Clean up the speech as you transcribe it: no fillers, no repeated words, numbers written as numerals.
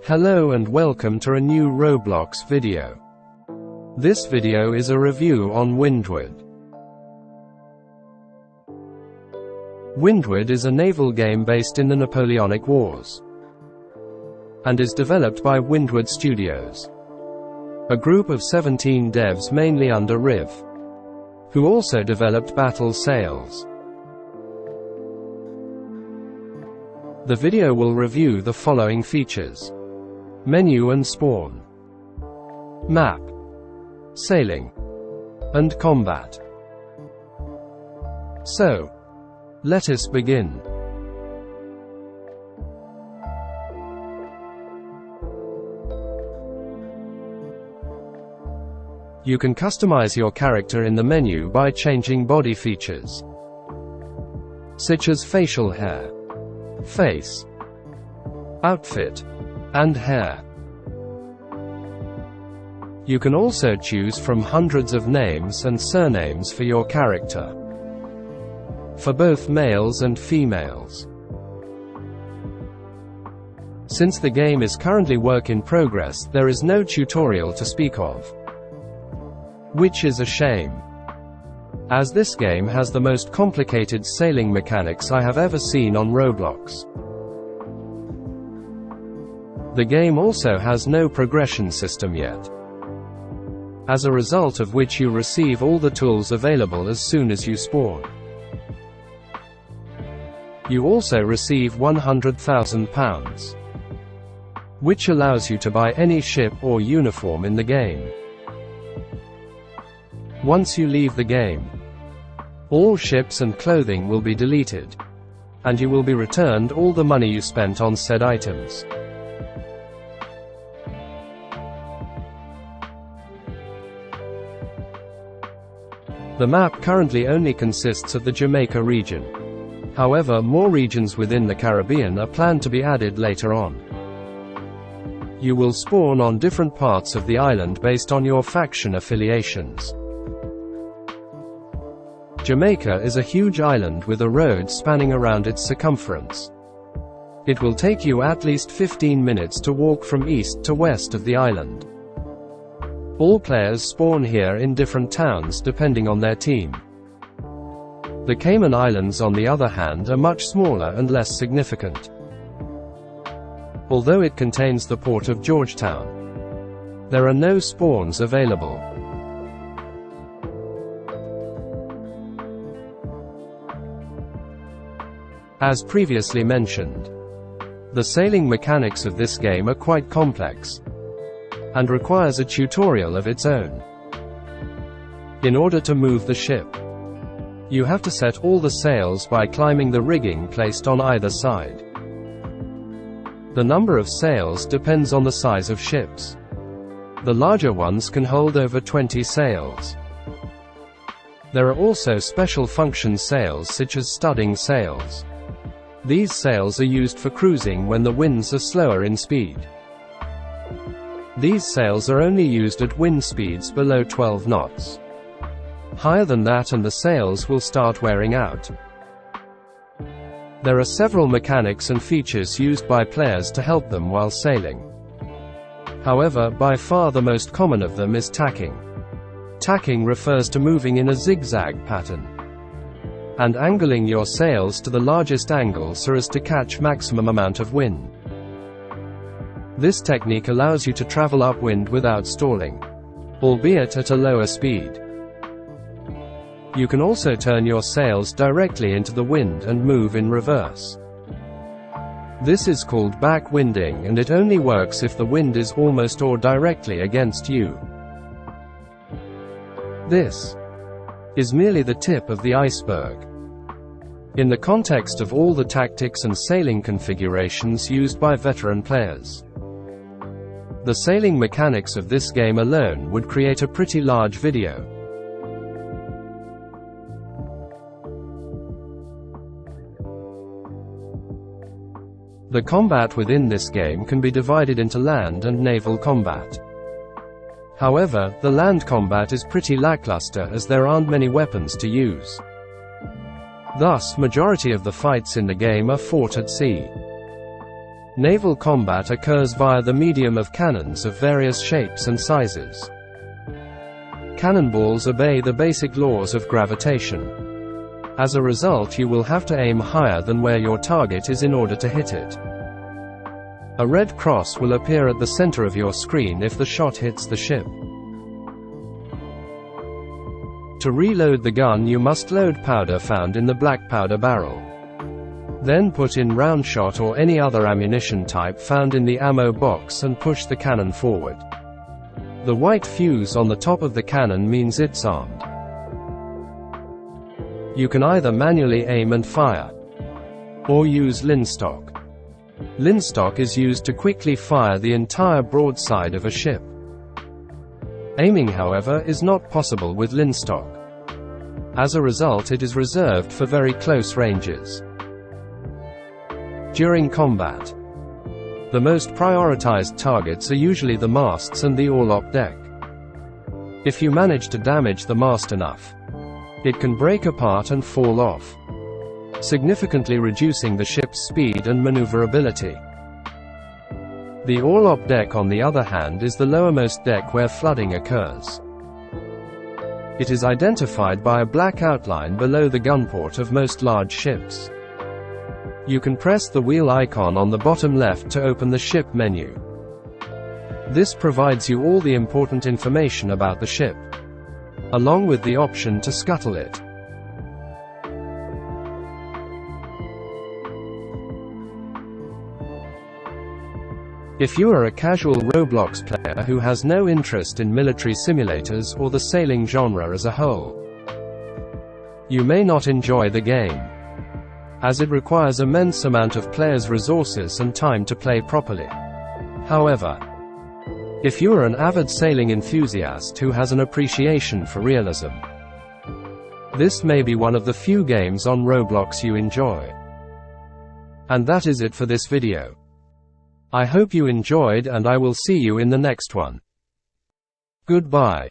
Hello and welcome to a new Roblox video. This video is a review on WIndward. WIndward is a naval game based in the Napoleonic Wars and is developed by WIndward Studios, a group of 17 devs mainly under Riv, who also developed Battle Sails. The video will review the following features: menu and spawn, map, sailing, and combat. So, let us begin. You can customize your character in the menu by changing body features, such as facial hair, face, outfit, and hair. You can also choose from hundreds of names and surnames for your character, for both males and females. Since the game is currently work in progress, there is no tutorial to speak of, which is a shame, as this game has the most complicated sailing mechanics I have ever seen on Roblox. The game also has no progression system yet, as a result of which you receive all the tools available as soon as you spawn. You also receive £100,000, which allows you to buy any ship or uniform in the game. Once you leave the game, all ships and clothing will be deleted, and you will be returned all the money you spent on said items. The map currently only consists of the Jamaica region. However, more regions within the Caribbean are planned to be added later on. You will spawn on different parts of the island based on your faction affiliations. Jamaica is a huge island with a road spanning around its circumference. It will take you at least 15 minutes to walk from east to west of the island. All players spawn here in different towns depending on their team. The Cayman Islands, on the other hand, are much smaller and less significant, although it contains the port of Georgetown. There are no spawns available. As previously mentioned, the sailing mechanics of this game are quite complex, and requires a tutorial of its own. In order to move the ship, you have to set all the sails by climbing the rigging placed on either side. The number of sails depends on the size of ships. The larger ones can hold over 20 sails. There are also special function sails such as studding sails. These sails are used for cruising when the winds are slower in speed. These sails are only used at wind speeds below 12 knots. Higher than that and the sails will start wearing out. There are several mechanics and features used by players to help them while sailing. However, by far the most common of them is tacking. Tacking refers to moving in a zigzag pattern and angling your sails to the largest angle so as to catch maximum amount of wind. This technique allows you to travel upwind without stalling, albeit at a lower speed. You can also turn your sails directly into the wind and move in reverse. This is called backwinding, and it only works if the wind is almost or directly against you. This is merely the tip of the iceberg in the context of all the tactics and sailing configurations used by veteran players. The sailing mechanics of this game alone would create a pretty large video. The combat within this game can be divided into land and naval combat. However, the land combat is pretty lackluster as there aren't many weapons to use. Thus, majority of the fights in the game are fought at sea. Naval combat occurs via the medium of cannons of various shapes and sizes. Cannonballs obey the basic laws of gravitation. As a result, you will have to aim higher than where your target is in order to hit it. A red cross will appear at the center of your screen if the shot hits the ship. To reload the gun, you must load powder found in the black powder barrel. Then put in round shot or any other ammunition type found in the ammo box and push the cannon forward. The white fuse on the top of the cannon means it's armed. You can either manually aim and fire, or use linstock. Linstock is used to quickly fire the entire broadside of a ship. Aiming, however, is not possible with linstock. As a result, it is reserved for very close ranges. During combat, the most prioritized targets are usually the masts and the orlop deck. If you manage to damage the mast enough, it can break apart and fall off, significantly reducing the ship's speed and maneuverability. The orlop deck, on the other hand, is the lowermost deck where flooding occurs. It is identified by a black outline below the gunport of most large ships. You can press the wheel icon on the bottom left to open the ship menu. This provides you all the important information about the ship, along with the option to scuttle it. If you are a casual Roblox player who has no interest in military simulators or the sailing genre as a whole, you may not enjoy the game, as it requires immense amount of players' resources and time to play properly. However, if you are an avid sailing enthusiast who has an appreciation for realism, this may be one of the few games on Roblox you enjoy. And that is it for this video. I hope you enjoyed, and I will see you in the next one. Goodbye.